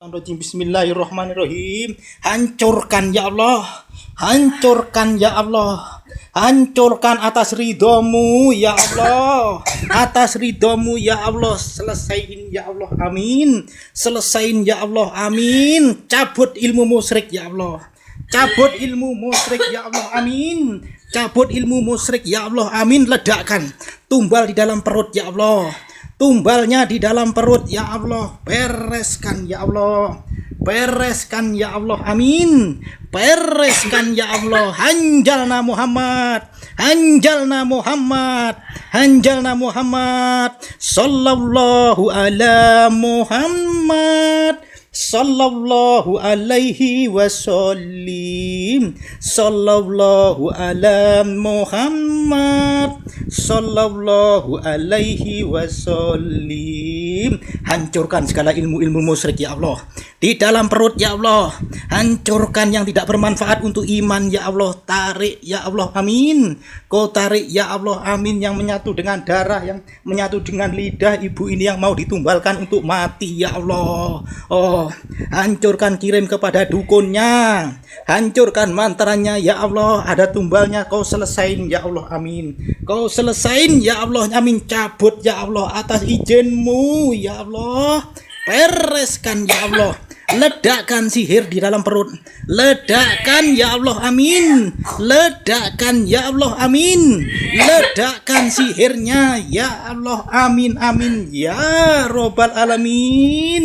Bismillahirrahmanirrahim. Hancurkan ya Allah, hancurkan ya Allah, hancurkan atas ridhomu ya Allah, atas ridhomu ya Allah. Selesaiin ya Allah, amin. Selesaiin ya Allah, amin. Cabut ilmu musyrik ya Allah, cabut ilmu musyrik ya Allah, amin. Cabut ilmu musyrik ya Allah, amin. Ledakkan tumbal di dalam perut ya Allah, tumbalnya di dalam perut ya Allah. Bereskan ya Allah, bereskan ya Allah, amin. Bereskan ya Allah. Hanjalna Muhammad, hanjalna Muhammad, hanjalna Muhammad. Sallallahu ala Muhammad, sallallahu alaihi wasallim. Sallallahu ala Muhammad, sallallahu alaihi wasallim. Hancurkan segala ilmu-ilmu musyrik ya Allah di dalam perut ya Allah. Hancurkan yang tidak bermanfaat untuk iman ya Allah. Tarik ya Allah, amin. Kau tarik ya Allah, amin. Yang menyatu dengan darah, yang menyatu dengan lidah ibu ini yang mau ditumbalkan untuk mati ya Allah. Oh, hancurkan, kirim kepada dukunnya, hancurkan mantranya ya Allah. Ada tumbalnya, kau selesain ya Allah, amin. Kau selesain ya Allah, amin. Cabut ya Allah atas izinmu ya Allah. Bereskan ya Allah. Ledakkan sihir di dalam perut. Ledakkan ya Allah, amin. Ledakkan ya Allah, amin. Ledakkan sihirnya ya Allah, amin, amin. Ya Rabbal Alamin.